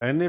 NA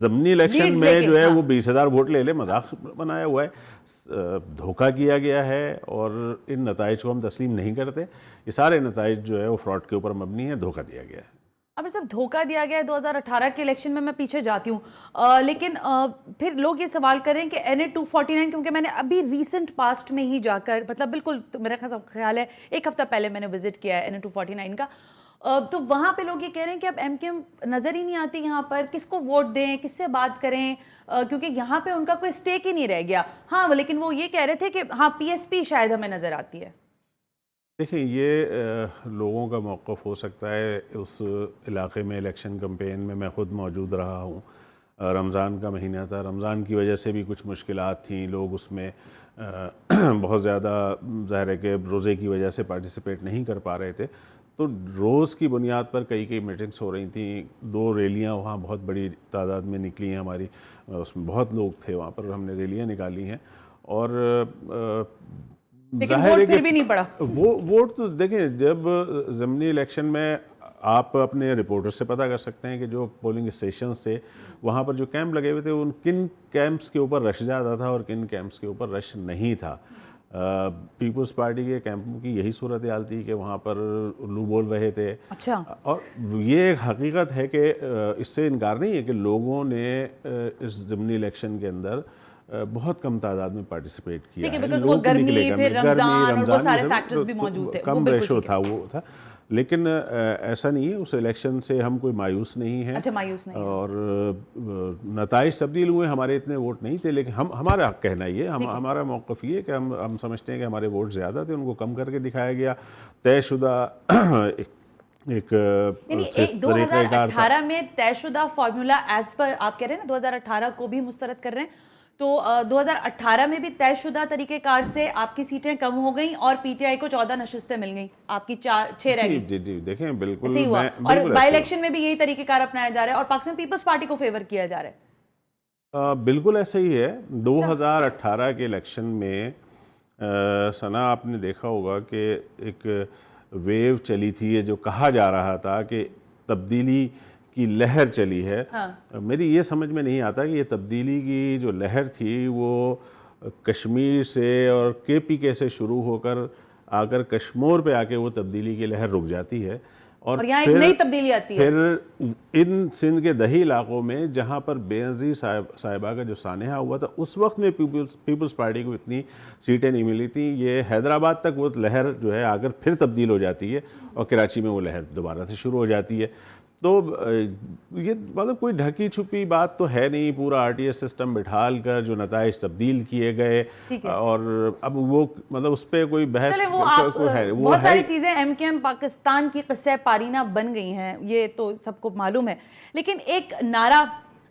ضمنی election میں جو ہے وہ 20,000 ووٹ لے لے، مذاق بنایا ہوا ہے، دھوکہ کیا گیا ہے، اور ان نتائج کو ہم تسلیم نہیں کرتے. یہ سارے نتائج جو ہے وہ فراڈ کے اوپر مبنی ہیں، دھوکہ دیا گیا ہے. اب صاحب دھوکہ دیا گیا ہے 2018 کے الیکشن میں پیچھے جاتی ہوں، لیکن پھر لوگ یہ سوال کر رہے ہیں کہ NA-249، کیونکہ میں نے ابھی ریسنٹ پاسٹ میں ہی جا کر، مطلب بالکل میرا خیال ہے 1 ہفتہ پہلے میں نے وزٹ کیا ہے NA-249 کا، تو وہاں پہ لوگ یہ کہہ رہے ہیں کہ اب MKM نظر ہی نہیں آتی یہاں پر، کس کو ووٹ دیں، کس سے بات کریں، کیونکہ یہاں پہ ان کا کوئی سٹیک ہی نہیں رہ گیا. ہاں لیکن وہ یہ کہہ رہے تھے کہ ہاں PSP شاید ہمیں نظر آتی ہے. دیکھیں یہ لوگوں کا موقف ہو سکتا ہے. اس علاقے میں الیکشن کمپین میں خود موجود رہا ہوں. رمضان کا مہینہ تھا، رمضان کی وجہ سے بھی کچھ مشکلات تھیں، لوگ اس میں بہت زیادہ ظاہر ہے کہ روزے کی وجہ سے پارٹیسپیٹ نہیں کر پا رہے تھے. تو روز کی بنیاد پر کئی میٹنگز ہو رہی تھیں. 2 ریلیاں وہاں بہت بڑی تعداد میں نکلی ہیں ہماری، اس میں بہت لوگ تھے وہاں پر، ہم نے ریلیاں نکالی ہیں. اور لیکن ووٹ پھر بھی نہیں پڑا. وہ ووٹ تو دیکھیں، جب ضمنی الیکشن میں آپ اپنے رپورٹر سے پتہ کر سکتے ہیں کہ جو پولنگ اسٹیشنز تھے وہاں پر جو کیمپ لگے ہوئے تھے ان کن کیمپس کے اوپر رش زیادہ تھا اور کن کیمپس کے اوپر رش نہیں تھا. پیپلز پارٹی کے کیمپوں کی یہی صورتحال تھی کہ وہاں پر الو بول رہے تھے. اچھا. اور یہ ایک حقیقت ہے کہ اس سے انکار نہیں ہے کہ لوگوں نے اس ضمنی الیکشن کے اندر بہت کم تعداد میں پارٹیسپیٹ کیا ہے. بیکاز وہ گرمی، پھر رمضان اور وہ سارے فیکٹرز بھی موجود تھے، کم ریشو تھا وہ تھا. لیکن ایسا نہیں ہے، اس الیکشن سے ہم کوئی مایوس نہیں ہیں. اچھا مایوس نہیں. اور نتائج تبدیل ہوئے، ہمارے اتنے ووٹ نہیں تھے، لیکن ہمارا کہنا یہ، ہمارا موقف یہ کہ ہم سمجھتے ہیں کہ ہمارے ووٹ زیادہ تھے، ان کو کم کر کے دکھایا گیا. طے شدہ ایک 2018 میں طے شدہ فارمولا ایز پر آپ کہہ رہے ہیں نا 2018 کو بھی مسترد کر رہے ہیں، تو 2018 میں بھی طے شدہ طریقہ کار سے آپ کی سیٹیں کم ہو گئیں اور PTI کو 14 نشستیں مل گئیں، آپ کی 6 رہ گئیں. جی دیکھیں بالکل. اور بائی الیکشن میں بھی یہی طریقہ کار اپنایا جا رہا ہے اور پاکستان پیپلز پارٹی کو فیور کیا جا رہا ہے. بالکل ایسا ہی ہے. 2018 کے الیکشن میں ثنا آپ نے دیکھا ہوگا کہ ایک ویو چلی تھی، یہ جو کہا جا رہا تھا کہ تبدیلی کی لہر چلی ہے. میری یہ سمجھ میں نہیں آتا کہ یہ تبدیلی کی جو لہر تھی وہ کشمیر سے اور KPK سے شروع ہو کر آ کر کشمور پہ آ کے وہ تبدیلی کی لہر رک جاتی ہے، اور یہاں ایک نئی تبدیلی آتی ہے. پھر ان سندھ کے دیہی علاقوں میں جہاں پر بے نظیر صاحبہ کا جو سانحہ ہوا تھا، اس وقت میں پیپلز پارٹی کو اتنی سیٹیں نہیں ملی تھیں. یہ حیدرآباد تک وہ لہر جو ہے آ کر پھر تبدیل ہو جاتی ہے اور کراچی میں وہ لہر دوبارہ سے شروع ہو جاتی ہے. تو یہ مطلب کوئی ڈھکی چھپی بات تو ہے نہیں. پورا RTS سسٹم بٹھال کر جو نتائج تبدیل کیے گئے، اور اب وہ مطلب اس پہ کوئی بحث ہے. بہت ساری چیزیں MKM پاکستان کی قصہ پارینہ بن گئی ہیں، یہ تو سب کو معلوم ہے. لیکن ایک نعرہ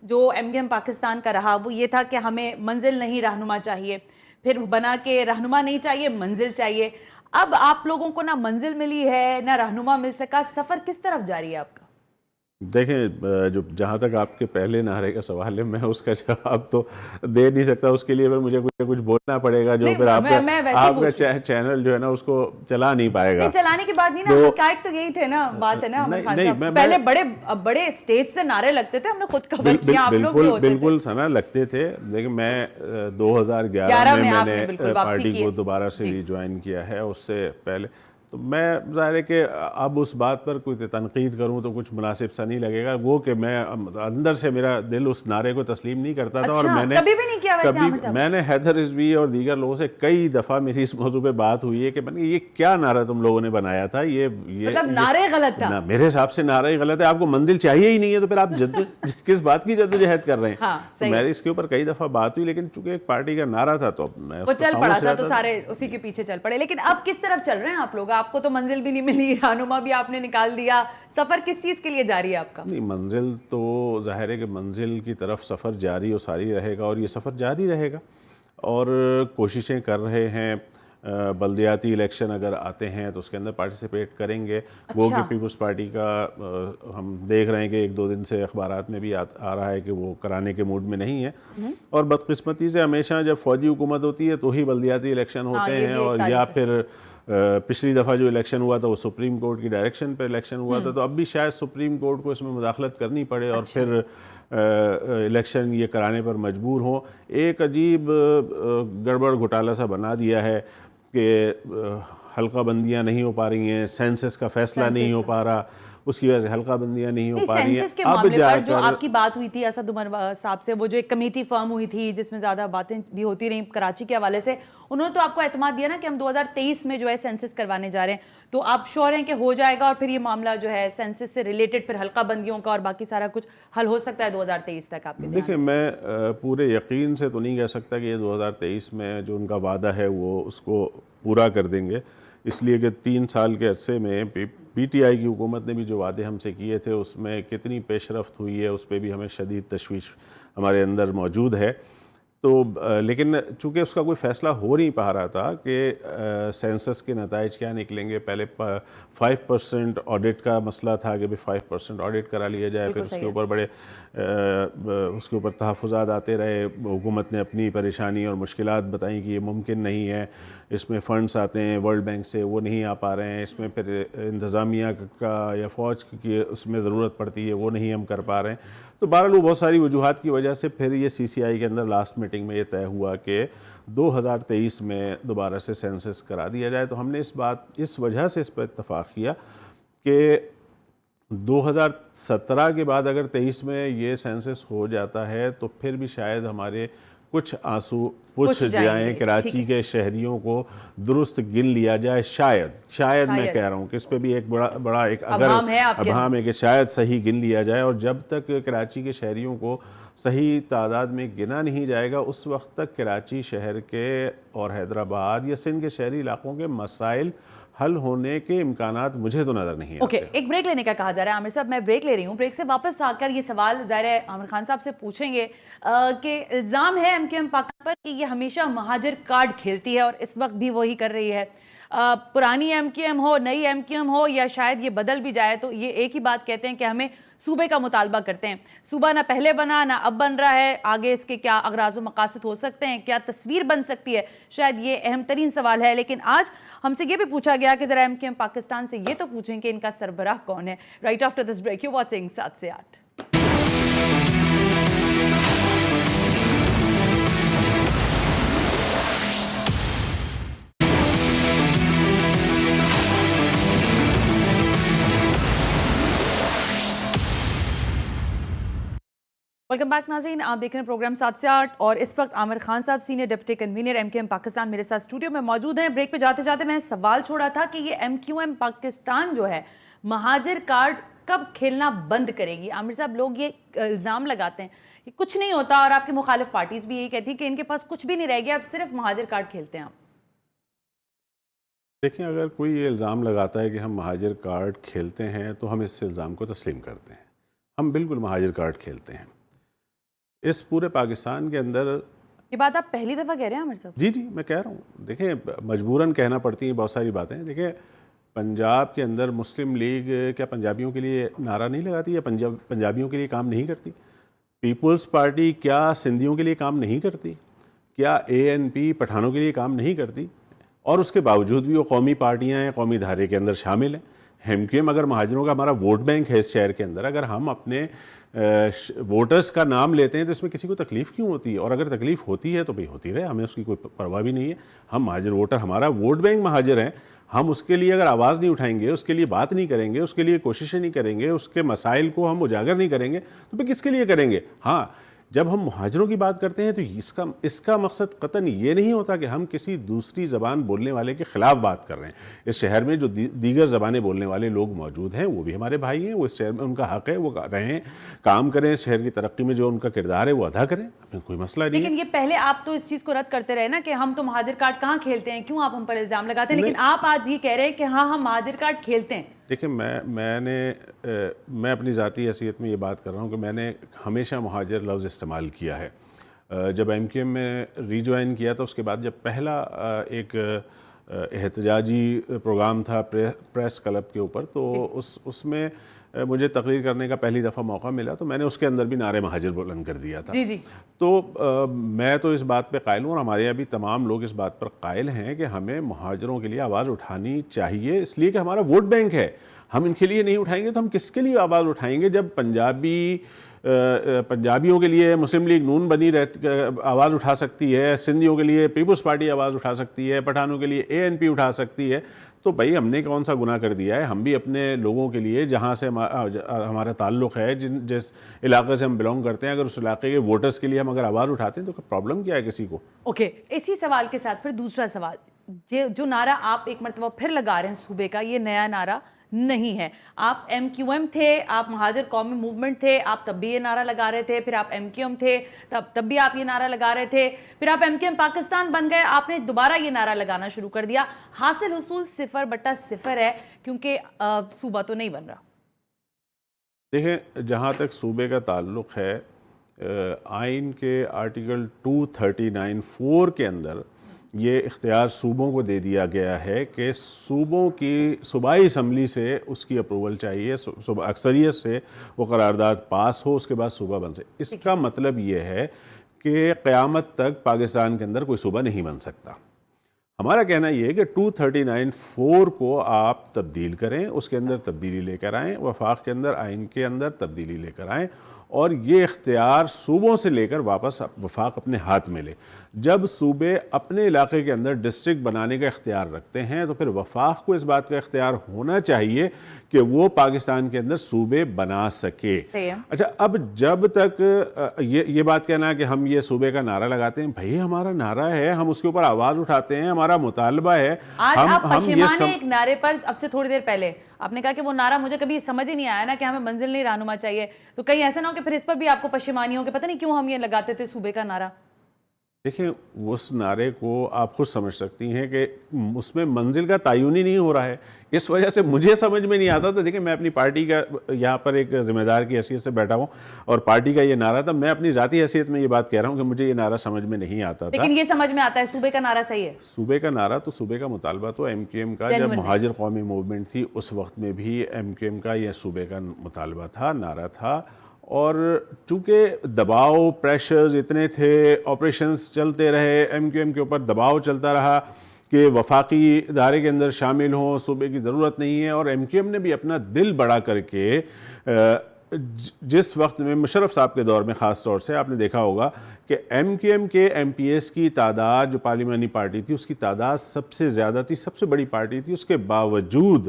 جو MKM پاکستان کا رہا وہ یہ تھا کہ ہمیں منزل نہیں رہنما چاہیے، پھر بنا کے رہنما نہیں چاہیے، منزل چاہیے. اب آپ لوگوں کو نہ منزل ملی ہے نہ رہنما مل سکا، سفر کس طرف جاری ہے آپ کا؟ دیکھیں جہاں تک آپ کے پہلے نعرے کا سوال ہے، میں اس کا جواب تو دے نہیں سکتا. اس کے لیے پھر مجھے کچھ بولنا پڑے گا جو پھر آپ کا چینل جو ہے نا اس کو چلا نہیں پائے گا. چلانے کی بات نہیں نا، حقائق تو یہی تھے نا. بات ہے نا پہلے بڑے اسٹیج سے نعرے لگتے تھے، ہم نے خود کور کیا. بالکل ثنا لگتے تھے. لیکن میں 2011 میں نے پارٹی کو دوبارہ سے ری جوائن کیا ہے. اس سے پہلے تو میں ظاہر ہے کہ اب اس بات پر کوئی تنقید کروں تو کچھ مناسب سا نہیں لگے گا. وہ کہ میں اندر سے میرا دل اس نعرے کو تسلیم نہیں کرتا تھا. اور میں نے حیدر رضوی اور دیگر لوگوں سے کئی دفعہ میری اس موضوع پہ بات ہوئی ہے کہ یہ کیا نعرہ تم لوگوں نے بنایا تھا. یہ نعرے غلط تھا. میرے حساب سے نعرہ ہی غلط ہے. آپ کو منزل چاہیے ہی نہیں ہے تو پھر آپ کس بات کی جدوجہد کر رہے ہیں. میری اس کے اوپر کئی دفعہ بات ہوئی، لیکن چونکہ ایک پارٹی کا نعرہ تھا تو میں چل پڑا تھا تو سارے اسی کے پیچھے چل پڑے. لیکن اب کس طرف چل رہے ہیں آپ لوگ؟ آپ کو تو منزل بھی نہیں ملی، رہنما بھی آپ نے نکال دیا. سفر کس چیز کے لیے جاری ہے آپ کا؟ نہیں، منزل تو ظاہر ہے کہ منزل کی طرف سفر جاری اور ساری رہے گا، اور یہ سفر جاری رہے گا. اور کوششیں کر رہے ہیں. بلدیاتی الیکشن اگر آتے ہیں تو اس کے اندر پارٹیسپیٹ کریں گے. وہ کہ پیپلز پارٹی کا ہم دیکھ رہے ہیں کہ 1-2 دن سے اخبارات میں بھی آ رہا ہے کہ وہ کرانے کے موڈ میں نہیں ہے. اور بدقسمتی سے ہمیشہ جب فوجی حکومت ہوتی ہے تو ہی بلدیاتی الیکشن ہوتے ہیں، اور یا پھر پچھلی دفعہ جو الیکشن ہوا تھا وہ سپریم کورٹ کی ڈائریکشن پہ الیکشن ہوا تھا، تو اب بھی شاید سپریم کورٹ کو اس میں مداخلت کرنی پڑے اور پھر الیکشن یہ کرانے پر مجبور ہوں۔ ایک عجیب گڑبڑ گھوٹالہ سا بنا دیا ہے کہ حلقہ بندیاں نہیں ہو پا رہی ہیں، سینسس کا فیصلہ نہیں ہو پا رہا، اس کی وجہ سے حلقہ بندیاں نہیں ہو پا رہی ہیں۔ سینسس کے معاملے پر جو آپ کی بات ہوئی تھی اسد عمر صاحب سے، وہ جو ایک کمیٹی فرم ہوئی تھی جس میں زیادہ باتیں بھی ہوتی رہیں کراچی کے حوالے سے، انہوں نے تو آپ کو اعتماد دیا نا کہ ہم 2023 میں جو ہے سینسس کروانے جا رہے ہیں، تو آپ شور ہیں کہ ہو جائے گا اور پھر یہ معاملہ جو ہے سینسس سے ریلیٹڈ پھر حلقہ بندیوں کا اور باقی سارا کچھ حل ہو سکتا ہے 2023 تک؟ آپ کے دیکھیں، میں پورے یقین سے تو نہیں کہہ سکتا کہ یہ 2023 میں جو ان کا وعدہ ہے وہ اس کو پورا کر دیں گے، اس لیے کہ 3 سال کے عرصے میں پی ٹی آئی کی حکومت نے بھی جو وعدے ہم سے کیے تھے اس میں کتنی پیش رفت ہوئی ہے اس پہ بھی ہمیں شدید تشویش ہمارے اندر موجود ہے۔ تو لیکن چونکہ اس کا کوئی فیصلہ ہو نہیں پا رہا تھا کہ سینسس کے نتائج کیا نکلیں گے، پہلے 5% آڈٹ کا مسئلہ تھا کہ 5% آڈٹ کرا لیا جائے، پھر اس کے اوپر بڑے اس کے اوپر تحفظات آتے رہے، حکومت نے اپنی پریشانی اور مشکلات بتائیں کہ یہ ممکن نہیں ہے، اس میں فنڈز آتے ہیں ورلڈ بینک سے وہ نہیں آ پا رہے ہیں، اس میں پھر انتظامیہ کا یا فوج کی اس میں ضرورت پڑتی ہے وہ نہیں ہم کر پا رہے ہیں۔ تو بہرحال وہ بہت ساری وجوہات کی وجہ سے پھر یہ سی سی آئی کے اندر لاسٹ میٹنگ میں یہ طے ہوا کہ 2023 میں دوبارہ سے سینسس کرا دیا جائے۔ تو ہم نے اس وجہ سے اس پر اتفاق کیا کہ 2017 کے بعد اگر 23 میں یہ سینسس ہو جاتا ہے تو پھر بھی شاید ہمارے کچھ آنسو پوچھ جائیں، کراچی کے شہریوں کو درست گن لیا جائے، شاید میں کہہ رہا ہوں کہ اس پہ بھی ایک بڑا ایک ابہام ہے کہ شاید صحیح گن لیا جائے، اور جب تک کراچی کے شہریوں کو صحیح تعداد میں گنا نہیں جائے گا اس وقت تک کراچی شہر کے اور حیدرآباد یا سندھ کے شہری علاقوں کے مسائل حل ہونے کے امکانات مجھے تو نظر نہیں آتے۔ ایک بریک لینے کا کہا جا رہا ہے عامر صاحب، میں بریک لے رہی ہوں، بریک سے واپس آ کر یہ سوال ظاہر ہے عامر خان صاحب سے پوچھیں گے کہ الزام ہے ایم کیو ایم پاکستان پر کہ یہ ہمیشہ مہاجر کارڈ کھیلتی ہے اور اس وقت بھی وہی کر رہی ہے، پرانی ایم کیو ایم ہو، نئی ایم کیو ایم ہو یا شاید یہ بدل بھی جائے تو یہ ایک ہی بات کہتے ہیں کہ ہمیں صوبے کا مطالبہ کرتے ہیں۔ صوبہ نہ پہلے بنا نہ اب بن رہا ہے، آگے اس کے کیا اغراض و مقاصد ہو سکتے ہیں، کیا تصویر بن سکتی ہے، شاید یہ اہم ترین سوال ہے۔ لیکن آج ہم سے یہ بھی پوچھا گیا کہ ذرا ایم کیو ایم پاکستان سے یہ تو پوچھیں کہ ان کا سربراہ کون ہے۔ Right after this break, you watching 7 سے 8۔ ویلکم بیک ناظرین، آپ دیکھ رہے ہیں پروگرام 7 سے 8 اور اس وقت عامر خان صاحب senior deputy convener M Q M Pakistan میرے ساتھ اسٹوڈیو میں موجود ہیں۔ بریک پہ جاتے جاتے میں سوال چھوڑا تھا کہ یہ ایم کیو ایم پاکستان جو ہے مہاجر کارڈ کب کھیلنا بند کرے گی؟ عامر صاحب، لوگ یہ الزام لگاتے ہیں کہ کچھ نہیں ہوتا اور آپ کی مخالف پارٹیز بھی یہی کہتی ہیں کہ ان کے پاس کچھ بھی نہیں رہ گیا، اب صرف مہاجر کارڈ کھیلتے ہیں۔ آپ دیکھیں، اگر کوئی یہ الزام لگاتا ہے کہ ہم مہاجر کارڈ کھیلتے ہیں تو ہم اس الزام کو تسلیم کرتے ہیں۔ ہم بالکل مہاجر کارڈ کھیلتے ہیں۔ اس پورے پاکستان کے اندر یہ بات آپ پہلی دفعہ کہہ رہے ہیں عامر صاحب؟ جی میں کہہ رہا ہوں۔ دیکھیں، مجبوراً کہنا پڑتی ہیں بہت ساری باتیں۔ دیکھیں، پنجاب کے اندر مسلم لیگ کیا پنجابیوں کے لیے نعرہ نہیں لگاتی یا پنجابیوں کے لیے کام نہیں کرتی؟ پیپلز پارٹی کیا سندھیوں کے لیے کام نہیں کرتی؟ کیا اے این پی پٹھانوں کے لیے کام نہیں کرتی؟ اور اس کے باوجود بھی وہ قومی پارٹیاں ہیں، قومی دھارے کے اندر شامل ہیں۔ ایم کیو ایم اگر مہاجروں کا ہمارا ووٹ بینک ہے اس شہر کے اندر، اگر ہم اپنے ووٹرز کا نام لیتے ہیں تو اس میں کسی کو تکلیف کیوں ہوتی ہے؟ اور اگر تکلیف ہوتی ہے تو بھئی ہوتی رہے، ہمیں اس کی کوئی پرواہ بھی نہیں ہے۔ ہم مہاجر ووٹر، ہمارا ووٹ بینک مہاجر ہیں، ہم اس کے لیے اگر آواز نہیں اٹھائیں گے، اس کے لیے بات نہیں کریں گے، اس کے لیے کوششیں نہیں کریں گے، اس کے مسائل کو ہم اجاگر نہیں کریں گے تو پھر کس کے لیے کریں گے؟ ہاں، جب ہم مہاجروں کی بات کرتے ہیں تو اس کا مقصد قطعاً یہ نہیں ہوتا کہ ہم کسی دوسری زبان بولنے والے کے خلاف بات کر رہے ہیں۔ اس شہر میں جو دیگر زبانیں بولنے والے لوگ موجود ہیں وہ بھی ہمارے بھائی ہیں، وہ اس شہر میں ان کا حق ہے، وہ رہیں، کام کریں، اس شہر کی ترقی میں جو ان کا کردار ہے وہ ادا کریں، ہمیں کوئی مسئلہ نہیں ہے۔ لیکن یہ پہلے آپ تو اس چیز کو رد کرتے رہے نا کہ ہم تو مہاجر کارڈ کہاں کھیلتے ہیں، کیوں آپ ہم پر الزام لگاتے ہیں، لیکن آپ آج یہ کہہ رہے ہیں کہ ہاں ہم مہاجر کارڈ کھیلتے ہیں۔ دیکھیں، میں اپنی ذاتی حیثیت میں یہ بات کر رہا ہوں کہ میں نے ہمیشہ مہاجر لفظ استعمال کیا ہے۔ جب ایم کیو ایم میں ری جوائن کیا تھا اس کے بعد جب پہلا ایک احتجاجی پروگرام تھا پریس کلب کے اوپر، تو اس میں مجھے تقریر کرنے کا پہلی دفعہ موقع ملا، تو میں نے اس کے اندر بھی نعرے مہاجر بلند کر دیا تھا۔ جی تو میں تو اس بات پہ قائل ہوں، اور ہمارے یہاں بھی تمام لوگ اس بات پر قائل ہیں کہ ہمیں مہاجروں کے لیے آواز اٹھانی چاہیے، اس لیے کہ ہمارا ووٹ بینک ہے۔ ہم ان کے لیے نہیں اٹھائیں گے تو ہم کس کے لیے آواز اٹھائیں گے؟ جب پنجابیوں کے لیے مسلم لیگ نون بنی آواز اٹھا سکتی ہے، سندھیوں کے لیے پیپلز پارٹی آواز اٹھا سکتی ہے، پٹھانوں کے لیے ANP اٹھا سکتی ہے، تو بھائی ہم نے کون سا گناہ کر دیا ہے؟ ہم بھی اپنے لوگوں کے لیے، جہاں سے ہمارا تعلق ہے، جس علاقے سے ہم بلونگ کرتے ہیں، اگر اس علاقے کے ووٹرز کے لیے ہم اگر آواز اٹھاتے ہیں تو پرابلم کیا ہے کسی کو؟ اوکے، اسی سوال کے ساتھ پھر دوسرا سوال، جو نعرہ آپ ایک مرتبہ پھر لگا رہے ہیں صوبے کا، یہ نیا نعرہ نہیں ہے۔ آپ MQM تھے، آپ مہاجر قومی موومنٹ تھے، آپ تب بھی یہ نعرہ لگا رہے تھے، پھر آپ MQM تھے، تب بھی آپ یہ نعرہ لگا رہے تھے، پھر آپ MQM پاکستان بن گئے، آپ نے دوبارہ یہ نعرہ لگانا شروع کر دیا۔ حاصل حصول 0/0 ہے، کیونکہ صوبہ تو نہیں بن رہا۔ دیکھیں، جہاں تک صوبے کا تعلق ہے، آئین کے آرٹیکل 239(4) کے اندر یہ اختیار صوبوں کو دے دیا گیا ہے کہ صوبوں کی صوبائی اسمبلی سے اس کی اپروول چاہیے، اکثریت سے وہ قرارداد پاس ہو، اس کے بعد صوبہ بن سکے۔ اس کا مطلب یہ ہے کہ قیامت تک پاکستان کے اندر کوئی صوبہ نہیں بن سکتا۔ ہمارا کہنا یہ ہے کہ 239(4) کو آپ تبدیل کریں، اس کے اندر تبدیلی لے کر آئیں، وفاق کے اندر، آئین کے اندر تبدیلی لے کر آئیں، اور یہ اختیار صوبوں سے لے کر واپس وفاق اپنے ہاتھ میں لے۔ جب صوبے اپنے علاقے کے اندر ڈسٹرکٹ بنانے کا اختیار رکھتے ہیں تو پھر وفاق کو اس بات کا اختیار ہونا چاہیے کہ وہ پاکستان کے اندر صوبے بنا سکے۔ اچھا، اب جب تک یہ بات کہنا ہے کہ ہم یہ صوبے کا نعرہ لگاتے ہیں، بھائی ہمارا نعرہ ہے، ہم اس کے اوپر آواز اٹھاتے ہیں، ہمارا مطالبہ ہے۔ آج آپ پشیمان ہیں ایک نعرے پر، اب سے تھوڑی دیر پہلے آپ نے کہا کہ وہ نعرہ مجھے کبھی سمجھ ہی نہیں آیا نا کہ ہمیں منزل نہیں رہنما چاہیے، تو کہیں ایسا نہ ہو کہ پھر اس پر بھی آپ کو پشیمانی ہو کہ پتہ نہیں کیوں ہم یہ لگاتے تھے صوبے کا نعرہ۔ دیکھیں، اس نعرے کو آپ خود سمجھ سکتی ہیں کہ اس میں منزل کا تعین ہی نہیں ہو رہا ہے، اس وجہ سے مجھے سمجھ میں نہیں آتا تھا۔ دیکھیں، میں اپنی پارٹی کا یہاں پر ایک ذمہ دار کی حیثیت سے بیٹھا ہوں، اور پارٹی کا یہ نعرہ تھا، میں اپنی ذاتی حیثیت میں یہ بات کہہ رہا ہوں کہ مجھے یہ نعرہ سمجھ میں نہیں آتا تھا۔ لیکن یہ سمجھ میں آتا ہے صوبے کا نعرہ صحیح ہے۔ صوبے کا نعرہ تو صوبے کا مطالبہ تو MQM کا، جب مہاجر قومی موومنٹ تھی اس وقت میں بھی MQM کا یہ صوبے کا مطالبہ تھا، نعرہ تھا، اور چونکہ دباؤ، پریشرز اتنے تھے، آپریشنز چلتے رہے، MQM کے اوپر دباؤ چلتا رہا کہ وفاقی ادارے کے اندر شامل ہوں، صوبے کی ضرورت نہیں ہے، اور MQM نے بھی اپنا دل بڑا کر کے جس وقت میں مشرف صاحب کے دور میں خاص طور سے آپ نے دیکھا ہوگا کہ MQM کے MPs کی تعداد، جو پارلیمانی پارٹی تھی اس کی تعداد سب سے زیادہ تھی، سب سے بڑی پارٹی تھی، اس کے باوجود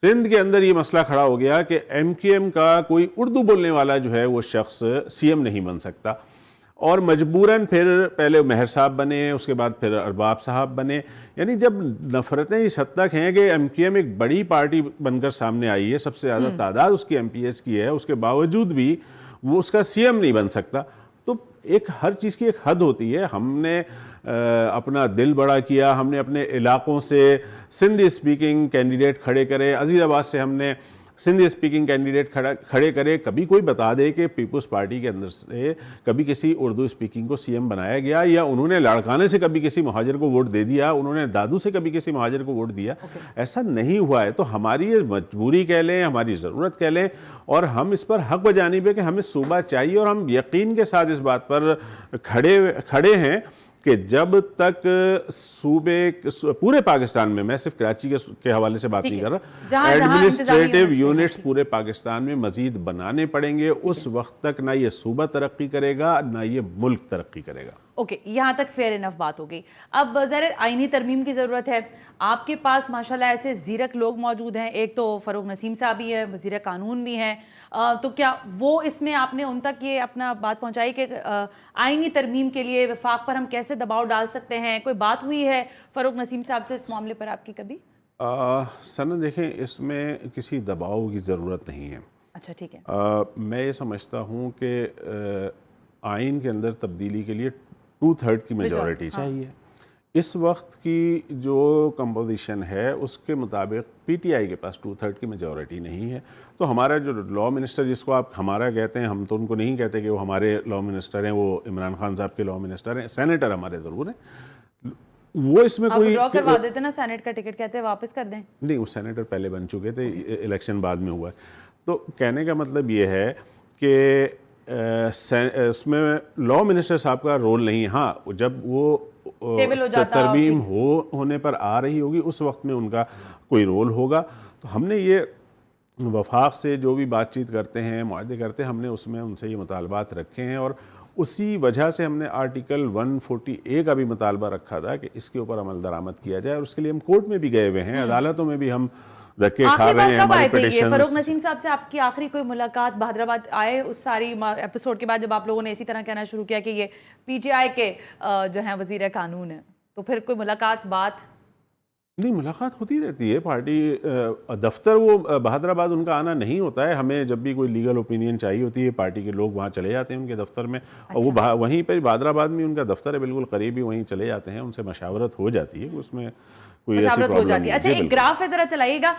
سندھ کے اندر یہ مسئلہ کھڑا ہو گیا کہ MQM کا کوئی اردو بولنے والا جو ہے وہ شخص CM نہیں بن سکتا، اور مجبوراً پھر پہلے مہر صاحب بنے، اس کے بعد پھر ارباب صاحب بنے۔ یعنی جب نفرتیں اس حد تک ہیں کہ MQM ایک بڑی پارٹی بن کر سامنے آئی ہے، سب سے زیادہ تعداد اس کی MPs کی ہے، اس کے باوجود بھی وہ اس کا CM نہیں بن سکتا، تو ہر چیز کی ایک حد ہوتی ہے۔ ہم نے اپنا دل بڑا کیا، ہم نے اپنے علاقوں سے سندھی اسپیکنگ کینڈیڈیٹ کھڑے کرے، عزیز آباد سے ہم نے سندھی اسپیکنگ کینڈیڈیٹ کھڑے کرے۔ کبھی کوئی بتا دے کہ پیپلز پارٹی کے اندر سے کبھی کسی اردو اسپیکنگ کو CM بنایا گیا، یا انہوں نے لاڑکانے سے کبھی کسی مہاجر کو ووٹ دے دیا، انہوں نے دادو سے کبھی کسی مہاجر کو ووٹ دیا، ایسا نہیں ہوا ہے۔ تو ہماری یہ مجبوری کہہ لیں، ہماری ضرورت کہہ لیں، اور ہم اس پر حق بجانب ہے کہ ہمیں صوبہ چاہیے، اور ہم یقین کے ساتھ اس بات پر کھڑے ہیں کہ جب تک صوبے پورے پاکستان میں، میں صرف کراچی کے حوالے سے بات نہیں کر رہا، ایڈمنسٹریٹو یونٹس پورے پاکستان میں مزید بنانے پڑیں گے، اس وقت تک نہ یہ صوبہ ترقی کرے گا نہ یہ ملک ترقی کرے گا۔ اوکے، یہاں تک فیئر انف بات ہو گئی۔ اب ظاہر آئینی ترمیم کی ضرورت ہے، آپ کے پاس ماشاءاللہ ایسے زیرک لوگ موجود ہیں، ایک تو فروغ نسیم صاحب بھی ہیں، وزیر قانون بھی ہیں، تو کیا وہ اس میں آپ نے ان تک یہ اپنا بات پہنچائی کہ آئینی ترمیم کے لیے وفاق پر ہم کیسے دباؤ ڈال سکتے ہیں؟ کوئی بات ہوئی ہے فروغ نسیم صاحب سے اس معاملے پر آپ کی کبھی؟ سنا، دیکھیں، اس میں کسی دباؤ کی ضرورت نہیں ہے۔ اچھا، ٹھیک ہے۔ میں یہ سمجھتا ہوں کہ آئین کے اندر تبدیلی کے لیے 2/3 کی میجورٹی چاہیے۔ اس وقت کی جو کمپوزیشن ہے اس کے مطابق PTI کے پاس 2/3 کی میجورٹی نہیں ہے، تو ہمارا جو لا منسٹر، جس کو آپ ہمارا کہتے ہیں، ہم تو ان کو نہیں کہتے کہ وہ ہمارے لا منسٹر ہیں، وہ عمران خان صاحب کے لا منسٹر ہیں، سینیٹر ہمارے ضرور ہیں، وہ اس میں کوئی ڈرا کروا دیتے نا سینٹ کا ٹکٹ, کہتے ہیں واپس کر دیں. نہیں, وہ سینیٹر پہلے بن چکے تھے, الیکشن بعد میں ہوا ہے. تو کہنے کا مطلب یہ ہے کہ اس میں لا منسٹر صاحب کا رول نہیں. ہاں, جب وہ ترمیم ہونے پر آ رہی ہوگی اس وقت میں ان کا کوئی رول ہوگا. تو ہم نے یہ وفاق سے جو بھی بات چیت کرتے ہیں, معاہدے کرتے ہیں, ہم نے اس میں ان سے یہ مطالبات رکھے ہیں, اور اسی وجہ سے ہم نے آرٹیکل 140A کا بھی مطالبہ رکھا تھا کہ اس کے اوپر عمل درآمد کیا جائے, اور اس کے لیے ہم کورٹ میں بھی گئے ہوئے ہیں, عدالتوں میں بھی ہم دھکے کھا رہے ہیں. ہماری پیٹیشنز. فروخ نسیم صاحب سے آپ کی آخری کوئی ملاقات بہادرآباد آئے اس ساری ایپیسوڈ کے بعد, جب آپ لوگوں نے اسی طرح کہنا شروع کیا کہ یہ پی ٹی آئی کے جو ہیں وزیر قانون ہیں, تو پھر کوئی ملاقات بات؟ نہیں, ملاقات ہوتی رہتی ہے. پارٹی دفتر وہ بہادرآباد ان کا آنا نہیں ہوتا ہے. ہمیں جب بھی کوئی لیگل اوپینین چاہیے ہوتی ہے, پارٹی کے لوگ وہاں چلے جاتے ہیں ان کے دفتر میں, اور وہ وہیں پہ بہادرآباد میں ان کا دفتر ہے بالکل قریب ہی, وہیں چلے جاتے ہیں, ان سے مشاورت ہو جاتی ہے, اس میں کوئی ایسی پرابلم نہیں. ہو جاتی ہے. اچھا, ایک گراف ہے, ذرا چلائیے گا,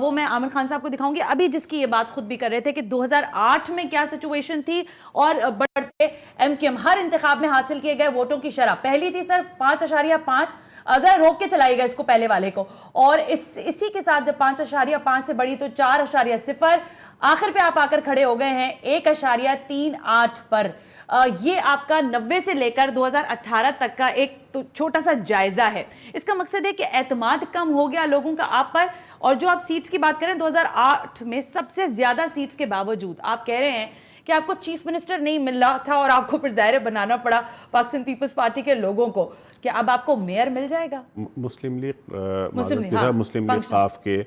وہ میں عامر خان صاحب کو دکھاؤں گی. ابھی جس کی یہ بات خود بھی کر رہے تھے کہ 2008 میں کیا سچویشن تھی, اور بڑھتے ایم کیو ایم ہر انتخاب میں حاصل کیے گئے ووٹوں کی شرح پہلی تھی صرف 5.5. ذرا روک کے چلائیے گا اس کو, پہلے والے کو, اور اسی کے ساتھ جب 5.5 سے بڑھی تو 4.0, آخر پہ آپ آ کر کھڑے ہو گئے ہیں 1.38 پر. یہ آپ کا 90 سے لے کر 2018 تک کا ایک تو چھوٹا سا جائزہ ہے. اس کا مقصد ہے کہ اعتماد کم ہو گیا لوگوں کا آپ پر, اور جو آپ سیٹس کی بات کریں 2008 میں سب سے زیادہ سیٹس کے باوجود آپ کہہ رہے ہیں کہ آپ کو چیف منسٹر نہیں مل رہا تھا, اور آپ کو پھر ظاہر بنانا پڑا پاکستان پیپلز پارٹی کے لوگوں کو, کہ اب آپ کو میئر مل جائے گا. مسلم لیگ قاف کے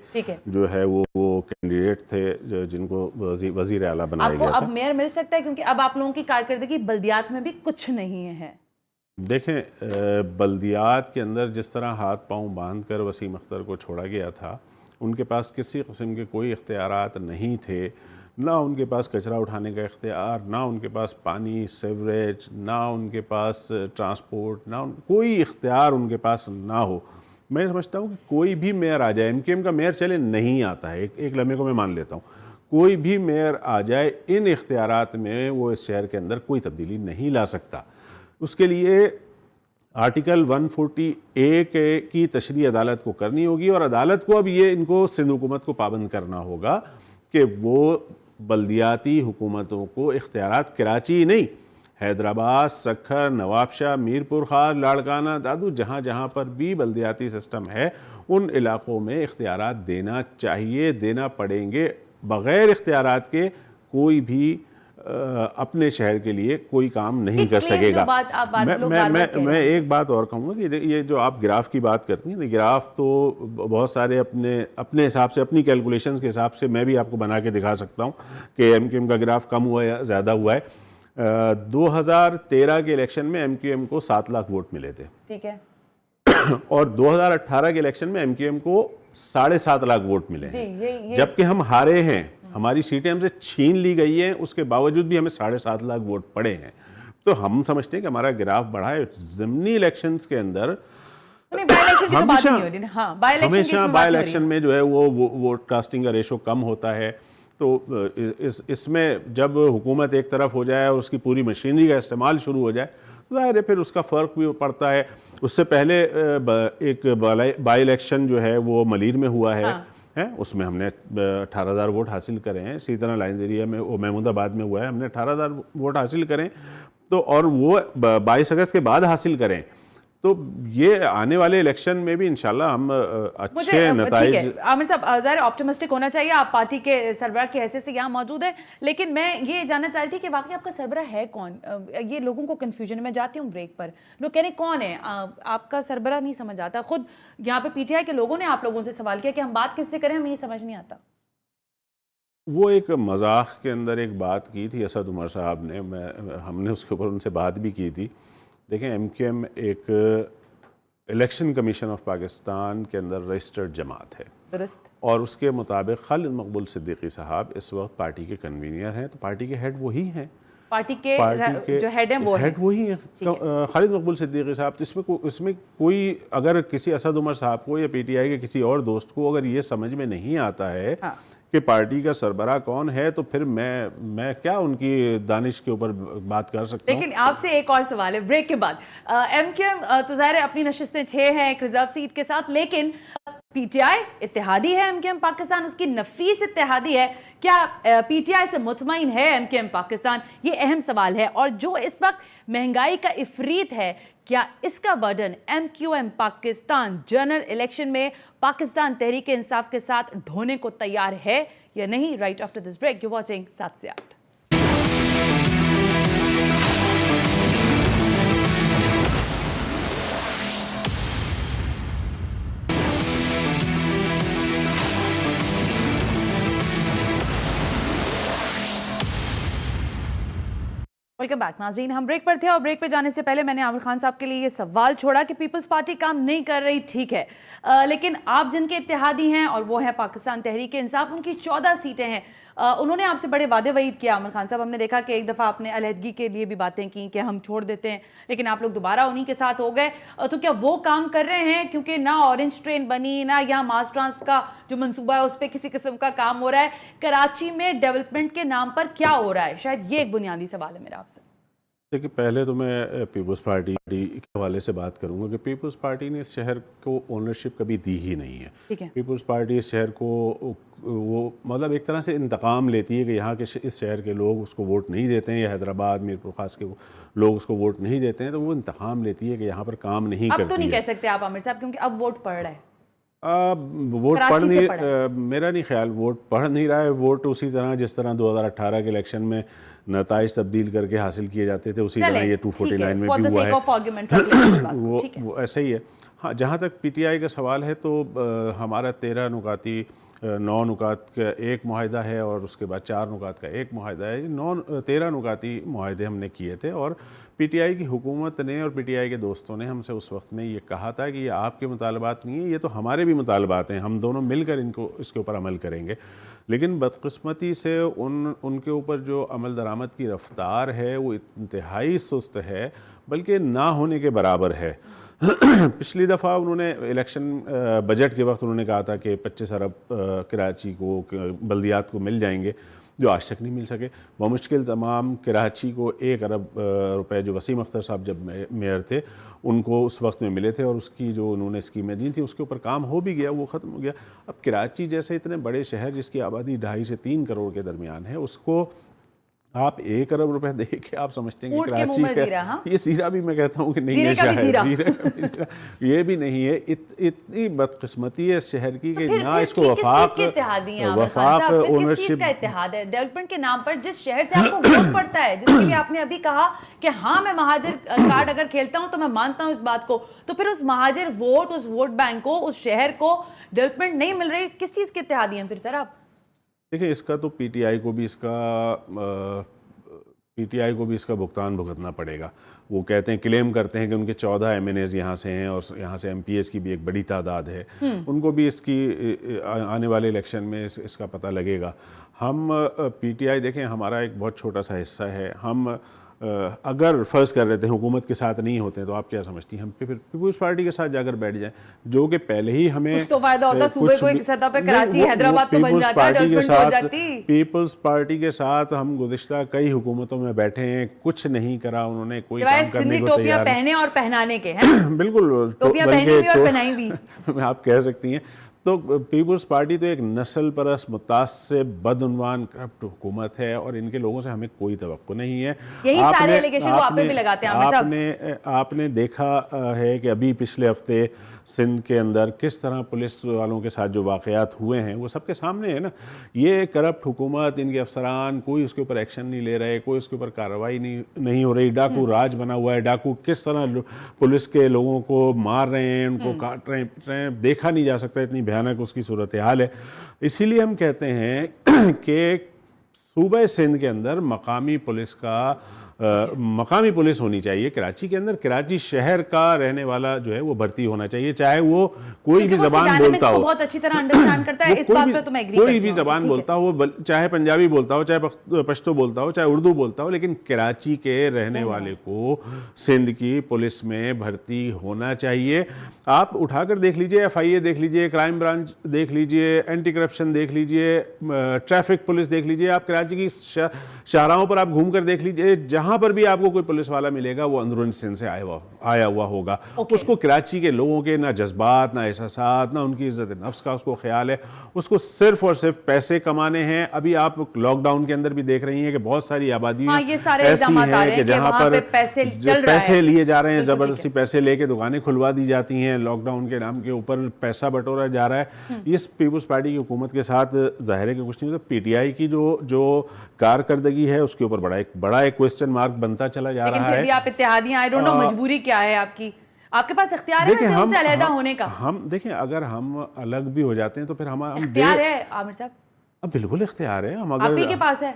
جو ہے وہ کینڈیڈیٹ تھے جن کو وزیر اعلیٰ بنایا گیا تھا. آپ کو اب میئر مل سکتا ہے, کیونکہ اب آپ لوگوں کی کارکردگی بلدیات میں بھی کچھ نہیں ہے. دیکھیں, بلدیات کے اندر جس طرح ہاتھ پاؤں باندھ کر وسیم اختر کو چھوڑا گیا تھا, ان کے پاس کسی قسم کے کوئی اختیارات نہیں تھے, نہ ان کے پاس کچرا اٹھانے کا اختیار, نہ ان کے پاس پانی سیوریج, نہ ان کے پاس ٹرانسپورٹ, نہ کوئی اختیار ان کے پاس نہ ہو. میں سمجھتا ہوں کہ کوئی بھی میئر آ جائے, ایم کیو ایم کا میئر چلے نہیں آتا ہے, ایک لمحے کو میں مان لیتا ہوں, کوئی بھی میئر آ جائے ان اختیارات میں وہ اس شہر کے اندر کوئی تبدیلی نہیں لا سکتا. اس کے لیے آرٹیکل 140A کی تشریح عدالت کو کرنی ہوگی, اور عدالت کو اب یہ ان کو سندھ حکومت کو پابند کرنا ہوگا کہ وہ بلدیاتی حکومتوں کو اختیارات, کراچی نہیں, حیدرآباد, سکھر, نواب شاہ, میر پور خاص, لاڑکانہ, دادو, جہاں جہاں پر بھی بلدیاتی سسٹم ہے ان علاقوں میں اختیارات دینا چاہیے, دینا پڑیں گے. بغیر اختیارات کے کوئی بھی اپنے شہر کے لیے کوئی کام نہیں کر سکے گا. میں ایک بات اور کہوں گا کہ یہ جو آپ گراف کی بات کرتی ہیں, گراف تو بہت سارے اپنے حساب سے, اپنی کیلکولیشنز کے حساب سے میں بھی آپ کو بنا کے دکھا سکتا ہوں کہ ایم کیو ایم کا گراف کم ہوا ہے یا زیادہ ہوا ہے. 2013 کے الیکشن میں ایم کیو ایم کو 7 لاکھ ووٹ ملے تھے, ٹھیک ہے, اور 2018 کے الیکشن میں ایم کیو ایم کو 7.5 لاکھ ووٹ ملے ہیں, جبکہ ہم ہارے ہیں, ہماری سیٹیں ہم سے چھین لی گئی ہیں, اس کے باوجود بھی ہمیں 7.5 لاکھ ووٹ پڑے ہیں. تو ہم سمجھتے ہیں کہ ہمارا گراف بڑھا ہے. ضمنی الیکشنز کے اندر ہمیشہ بائی الیکشن میں جو ہے وہ ووٹ کاسٹنگ کا ریشو کم ہوتا ہے. تو اس میں جب حکومت ایک طرف ہو جائے اور اس کی پوری مشینری کا استعمال شروع ہو جائے, ظاہر ہے پھر اس کا فرق بھی پڑتا ہے. اس سے پہلے ایک بائی الیکشن جو ہے وہ ملیر میں ہوا ہے, اس میں ہم نے 18,000 ووٹ حاصل کرے ہیں. اسی طرح لائنز ایریا میں محمود آباد میں ہوا ہے, ہم نے 18,000 ووٹ حاصل کریں, تو اور وہ 22 اگست کے بعد حاصل کریں. تو یہ آنے والے الیکشن میں بھی انشاءاللہ ہم اچھے نتائج. عامر صاحب, ظاہر آپٹیمسٹک ہونا چاہیے, آپ پارٹی کے سربراہ کی حیثیت سے یہاں موجود ہیں, لیکن میں یہ جاننا چاہتی تھی کہ واقعی آپ کا سربراہ ہے کون؟ یہ لوگوں کو کنفیوژن ہے. میں جاتی ہوں بریک پر, لوگ کہہ رہے ہیں کون ہے آپ کا سربراہ, نہیں سمجھ آتا. خود یہاں پہ پی ٹی آئی کے لوگوں نے آپ لوگوں سے سوال کیا کہ ہم بات کس سے کریں, ہمیں یہ سمجھ نہیں آتا. وہ ایک مذاق کے اندر ایک بات کی تھی اسد عمر صاحب نے, ہم نے اس کے اوپر ان سے بات بھی کی تھی. دیکھیں, ایم کیو ایم ایک الیکشن کمیشن آف پاکستان کے اندر رجسٹرڈ جماعت ہے, درست, اور اس کے مطابق خالد مقبول صدیقی صاحب اس وقت پارٹی کے کنوینئر ہیں. تو پارٹی کے ہیڈ وہی ہیں, پارٹی کے جو ہیڈ ہیں وہ ہیڈ وہی ہیں خالد مقبول صدیقی صاحب. اس میں کوئی اگر کسی اسد عمر صاحب کو یا پی ٹی آئی کے کسی اور دوست کو اگر یہ سمجھ میں نہیں آتا ہے کہ پارٹی کا سربراہ کون ہے تو پھر میں کیا ان کی دانش کے اوپر بات کر سکتا ہوں. لیکن آپ سے ایک اور سوال ہے بریک کے بعد. ایم کیو ایم تو ظاہر ہے اپنی نشستیں 6 ہیں ایک ریزرو سیٹ کے ساتھ, لیکن پی ٹی آئی اتحادی ہے, ایم کیو ایم پاکستان اس کی نفیس اتحادی ہے. کیا پی ٹی آئی سے مطمئن ہے ایم کیو ایم پاکستان؟ یہ اہم سوال ہے. اور جو اس وقت مہنگائی کا افریت ہے, کیا اس کا burden M Q M Pakistan general election میں پاکستان تحریک انصاف کے ساتھ ڈھونے کو تیار ہے یا نہیں؟ Right after this break. You watching 7 سے 8. ویلکم بیک ناظرین. ہم بریک پر تھے اور بریک پہ جانے سے پہلے میں نے عامر خان صاحب کے لیے یہ سوال چھوڑا کہ پیپلز پارٹی کام نہیں کر رہی, ٹھیک ہے, لیکن آپ جن کے اتحادی ہیں اور وہ ہیں پاکستان تحریک انصاف, ان کی 14 سیٹیں ہیں. انہوں نے آپ سے بڑے وعدے وعید کیا عامر خان صاحب. ہم نے دیکھا کہ ایک دفعہ آپ نے علیحدگی کے لیے بھی باتیں کی کہ ہم چھوڑ دیتے ہیں, لیکن آپ لوگ دوبارہ انہی کے ساتھ ہو گئے. تو کیا وہ کام کر رہے ہیں؟ کیونکہ نہ اورنج ٹرین بنی, نہ یہاں ماس ٹرانس کا جو منصوبہ ہے اس پہ کسی قسم کا کام ہو رہا ہے. کراچی میں ڈیولپمنٹ کے نام پر کیا ہو رہا ہے؟ شاید یہ ایک بنیادی سوال ہے میرا آپ سے. دیکھیے, پہلے تو میں پیپلز پارٹی کے حوالے سے بات کروں گا کہ پیپلز پارٹی نے اس شہر کو اونرشپ کبھی دی ہی نہیں ہے. پیپلز پارٹی اس شہر کو وہ مطلب ایک طرح سے انتقام لیتی ہے کہ یہاں کے اس شہر کے لوگ اس کو ووٹ نہیں دیتے ہیں, یا حیدرآباد میرپور خاص کے لوگ اس کو ووٹ نہیں دیتے ہیں, تو وہ انتقام لیتی ہے کہ یہاں پر کام نہیں کرتی ہے. اب تو نہیں کہہ سکتے آپ عامر صاحب, کیونکہ اب ووٹ پڑ رہا ہے. ووٹ پڑھ نہیں, میرا نہیں خیال ووٹ پڑھ نہیں رہا ہے. ووٹ اسی طرح جس طرح 2018 کے الیکشن میں نتائج تبدیل کر کے حاصل کیے جاتے تھے, اسی طرح یہ 249 میں بھی ہوا ہے, وہ ایسا ہی ہے. ہاں, جہاں تک پی ٹی آئی کا سوال ہے تو ہمارا 13 نکاتی 9 نکات کا ایک معاہدہ ہے اور اس کے بعد 4 نکات کا ایک معاہدہ ہے. 13 نکاتی معاہدے ہم نے کیے تھے, اور پی ٹی آئی کی حکومت نے اور پی ٹی آئی کے دوستوں نے ہم سے اس وقت میں یہ کہا تھا کہ یہ آپ کے مطالبات نہیں ہیں, یہ تو ہمارے بھی مطالبات ہیں, ہم دونوں مل کر اس کے اوپر عمل کریں گے. لیکن بدقسمتی سے ان کے اوپر جو عمل درآمد کی رفتار ہے وہ انتہائی سست ہے, بلکہ نہ ہونے کے برابر ہے. پچھلی دفعہ انہوں نے الیکشن بجٹ کے وقت انہوں نے کہا تھا کہ 25 ارب کراچی کو بلدیات کو مل جائیں گے, جو آج تک نہیں مل سکے. بمشکل تمام کراچی کو 1 ارب روپے جو وسیم اختر صاحب جب میئر تھے ان کو اس وقت میں ملے تھے, اور اس کی جو انہوں نے اسکیمیں دی تھیں اس کے اوپر کام ہو بھی گیا, وہ ختم ہو گیا. اب کراچی جیسے اتنے بڑے شہر جس کی آبادی 2.5 سے 3 کروڑ کے درمیان ہے, اس کو آپ 1 ارب روپے دے کے آپ سمجھتے ہیں کہ کراچی کا یہ زیرہ بھی میں کہتا ہوں کہ نہیں ہے, شاید یہ بھی نہیں ہے. اتنی بدقسمتی ہے اس شہر کی کہ نہ اس کو وفاق اونرشپ کا اتحاد ہے ڈیولپمنٹ کے نام پر. جس شہر سے آپ کو ووٹ پڑتا ہے, جس کے لیے آپ نے ابھی کہا کہ ہاں میں مہاجر کارڈ اگر کھیلتا ہوں تو میں مانتا ہوں اس بات کو, تو پھر اس مہاجر ووٹ, اس ووٹ بینک کو, اس شہر کو ڈیولپمنٹ نہیں مل رہی, کس چیز کے اتحادی ہیں پھر سر آپ؟ دیکھیں, اس کا تو پی ٹی آئی کو بھی اس کا بھگتان بھگتنا پڑے گا. وہ کہتے ہیں, کلیم کرتے ہیں کہ ان کے 14 ایم این ایز یہاں سے ہیں اور یہاں سے ایم پی ایس کی بھی ایک بڑی تعداد ہے. ان کو بھی اس کی آنے والے الیکشن میں اس کا پتہ لگے گا. ہم پی ٹی آئی دیکھیں, ہمارا ایک بہت چھوٹا سا حصہ ہے. ہم اگر فرض کر رہتے ہیں حکومت کے ساتھ نہیں ہوتے ہیں تو آپ کیا سمجھتی ہیں ہم پھر پیپلز پارٹی کے ساتھ جا کر بیٹھ جائیں, جو کہ پہلے ہی ہمیں کچھ تو فائدہ ہوتا, صوبے کو ایک سطح پہ کراچی حیدرآباد تو بن جاتا ہے, ڈیولپمنٹ ہو جاتی. پیپلز پارٹی کے ساتھ ہم گزشتہ کئی حکومتوں میں بیٹھے ہیں, کچھ نہیں کرا انہوں نے, کوئی کام کرنے کو ٹوپیاں پہنے اور پہنانے کے ہیں. بالکل, ٹوپیاں پہنی بھی اور پہنائی بھی آپ کہہ سکتی ہیں. تو پیپلز پارٹی تو ایک نسل پرست, متعصب, بدعنوان, کرپٹ حکومت ہے, اور ان کے لوگوں سے ہمیں کوئی توقع نہیں ہے. یہی سارے الیگیشن وہ آپ پہ بھی لگاتے ہیں عامر صاحب. آپ نے دیکھا ہے کہ ابھی پچھلے ہفتے سندھ کے اندر کس طرح پولیس والوں کے ساتھ جو واقعات ہوئے ہیں وہ سب کے سامنے ہے نا. یہ کرپٹ حکومت, ان کے افسران, کوئی اس کے اوپر ایکشن نہیں لے رہے, کوئی اس کے اوپر کارروائی نہیں ہو رہی. ڈاکو راج بنا ہوا ہے, ڈاکو کس طرح پولیس کے لوگوں کو مار رہے ہیں, ان کو کاٹ رہے ہیں, دیکھا نہیں جا سکتا, اتنی بھیانک اس کی صورتحال ہے. اسی لیے ہم کہتے ہیں کہ صوبہ سندھ کے اندر مقامی پولیس کا مقامی پولیس ہونی چاہیے کراچی کے اندر. کراچی شہر کا رہنے والا جو ہے وہ بھرتی ہونا چاہیے, چاہے وہ کوئی بھی زبان بولتا ہو, بہت اچھی طرح انڈرسٹینڈ کرتا ہے. اس بات پہ تو میں ایگری کرتی ہوں. کوئی بھی زبان بولتا ہو, چاہے پنجابی بولتا ہو, چاہے پشتو بولتا ہو, چاہے اردو بولتا ہو, لیکن کراچی کے رہنے والے کو سندھ کی پولیس میں بھرتی ہونا چاہیے. آپ اٹھا کر دیکھ لیجئے, ایف آئی اے دیکھ لیجئے, کرائم برانچ دیکھ لیجئے, اینٹی کرپشن دیکھ لیجئے, ٹریفک پولیس دیکھ لیجئے, آپ کراچی کی شاہراہوں پر آپ گھوم کر دیکھ لیجئے, جہاں پر بھی آپ کو کوئی پولیس والا ملے گا وہ اندرون سندھ سے آیا ہوا ہوگا. اس کو کراچی کے لوگوں کے نہ جذبات, نہ احساسات, نہ ان کی عزت نفس کا اس کو خیال ہے. اس کو صرف اور صرف پیسے کمانے ہیں. ابھی آپ لاک ڈاؤن کے اندر بھی دیکھ رہی ہیں کہ بہت ساری آبادی ایسی ہیں کہ جہاں پر پیسے لیے جا رہے ہیں, زبردستی پیسے لے کے دکانیں کھلوا دی جاتی ہیں, لاک ڈاؤن کے نام کے اوپر پیسہ بٹورا جا رہا ہے. یہ پیپلز پارٹی کی حکومت کے ساتھ ظاہر ہے کہ کچھ نہیں ہوتا. پی ٹی آئی کی جو کارکردگی ہے اس کے اوپر بڑا ایک کوسچن مارک بنتا چلا جا رہا ہے. لیکن پھر بھی آپ اتحادی ہیں, آئی ڈونٹ نو مجبوری کیا ہے آپ کی, آپ کے پاس اختیار ہے ویسے ان سے علیحدہ ہونے کا. ہم دیکھیں, اگر ہم الگ بھی ہو جاتے ہیں تو پھر ہم اختیار ہے عامر صاحب, بالکل اختیار ہے. ہم آپ ہی کے پاس ہے,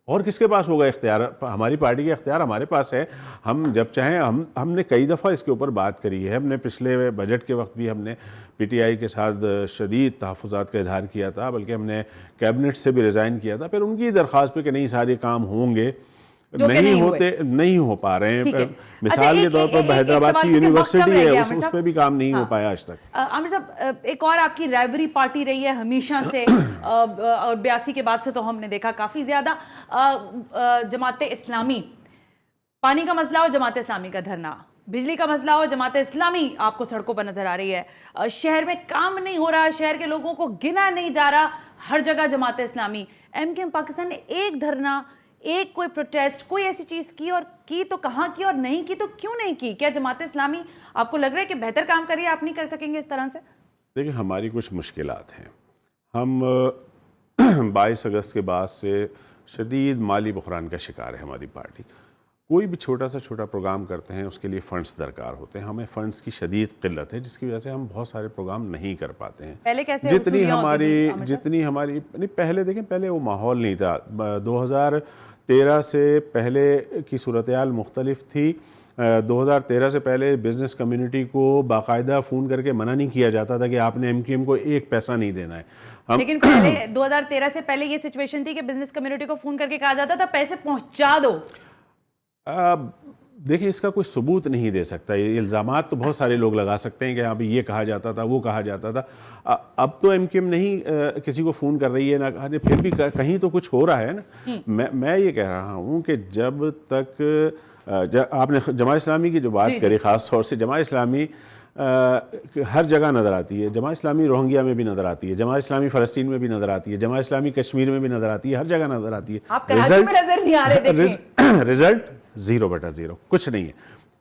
اور کس کے پاس ہوگا اختیار؟ ہماری پارٹی کا اختیار ہمارے پاس ہے. ہم جب چاہیں ہم نے کئی دفعہ اس کے اوپر بات کری ہے. ہم نے پچھلے بجٹ کے وقت بھی ہم نے پی ٹی آئی کے ساتھ شدید تحفظات کا اظہار کیا تھا, بلکہ ہم نے کیبنٹ سے بھی ریزائن کیا تھا. پھر ان کی درخواست پہ کہ نہیں سارے کام ہوں گے, نہیں ہو پا رہے ہیں. مثال کے طور پر حیدرآباد کی یونیورسٹی ہے, اس پہ بھی کام نہیں ہو پایا آج تک. عامر صاحب, ایک اور آپ کی رائیوری پارٹی رہی ہے ہمیشہ سے, اور 82 کے بعد سے تو ہم نے دیکھا کافی زیادہ, جماعت اسلامی. پانی کا مسئلہ ہو, جماعت اسلامی کا دھرنا. بجلی کا مسئلہ ہو, جماعت اسلامی آپ کو سڑکوں پر نظر آ رہی ہے. شہر میں کام نہیں ہو رہا, شہر کے لوگوں کو گنا نہیں جا رہا, ہر جگہ Jamaat Islami. M Q M Pakistan نے ایک دھرنا, ایک کوئی پروٹیسٹ, کوئی ایسی چیز کی, اور کی تو کہاں کی, اور نہیں کی تو کیوں نہیں کی؟ کیا جماعت اسلامی آپ کو لگ رہا ہے کہ بہتر کام کریے, آپ نہیں کر سکیں گے اس طرح سے؟ دیکھیں, ہماری کچھ مشکلات ہیں. ہم 22 اگست کے بعد سے شدید مالی بحران کا شکار ہے ہماری پارٹی. کوئی بھی چھوٹا پروگرام کرتے ہیں اس کے لیے فنڈز درکار ہوتے ہیں. ہمیں فنڈز کی شدید قلت ہے, جس کی وجہ سے ہم بہت سارے پروگرام نہیں کر پاتے ہیں. پہلے کیسے جتنی ہماری پہلے دیکھیں, پہلے وہ ماحول نہیں تھا. 2013 سے پہلے کی صورتحال مختلف تھی. 2013 سے پہلے بزنس کمیونٹی کو باقاعدہ فون کر کے منع نہیں کیا جاتا تھا کہ آپ نے ایم کیو ایم کو ایک پیسہ نہیں دینا ہے. لیکن پہلے 2013 سے پہلے یہ سچویشن تھی کہ بزنس کمیونٹی کو فون کر کے کہا جاتا تھا پیسے پہنچا دو. دیکھیں, اس کا کوئی ثبوت نہیں دے سکتا. یہ الزامات تو بہت سارے لوگ لگا سکتے ہیں کہ ہاں بھی یہ کہا جاتا تھا, وہ کہا جاتا تھا. اب تو ایم کیو ایم نہیں کسی کو فون کر رہی ہے, نہ پھر بھی کہیں تو کچھ ہو رہا ہے نا. میں یہ کہہ رہا ہوں کہ جب تک آپ نے جماعت اسلامی کی جو بات کری, خاص طور سے جماعت اسلامی ہر جگہ نظر آتی ہے. جماعت اسلامی روہنگیا میں بھی نظر آتی ہے, جماعت اسلامی فلسطین میں بھی نظر آتی ہے, جماعت اسلامی کشمیر میں بھی نظر آتی ہے, ہر جگہ نظر آتی ہے. آپ کراچی میں نظر نہیں آ رہے. رزلٹ 0/0, کچھ نہیں ہے.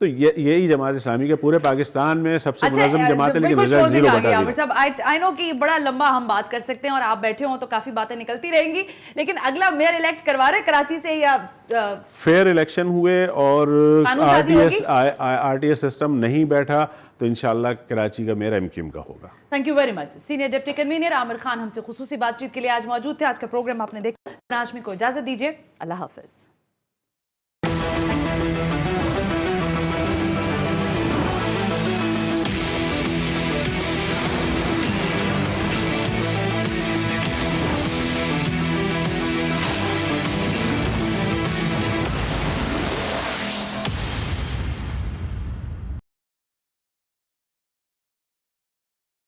تو یہی جماعت اسلامی کے پورے پاکستان میں سب سے منظم جماعت ہے, لیکن رزلٹ 0/0. آئی نو کہ بڑا لمبا ہم بات کر سکتے ہیں, اور آپ بیٹھے ہوں تو کافی باتیں نکلتی رہیں گی, لیکن اگلا میئر الیکٹ کروا رہے کراچی سے, یا فیئر الیکشن ہوئے اور آر ٹی ایس سسٹم نہیں بیٹھا تو انشاءاللہ کراچی کا میئر ایم کیو ایم کا ہوگا. Thank you very much. Senior deputy convener Aamir Khan ہم سے خصوصی بات چیت کے لیے آج موجود تھے. آج کا پروگرام آپ نے دیکھا. ہاشمی کو اجازت دیجیے, اللہ حافظ.